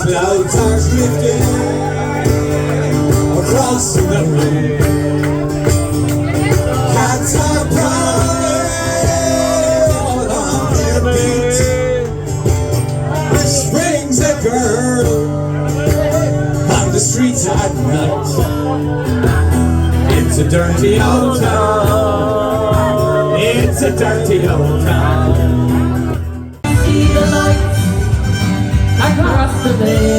Clouds are drifting across the road. Cats are prowling on their beat. Which brings a girl on the streets at night. It's a dirty old town. It's a dirty old town. See the lights across the bay.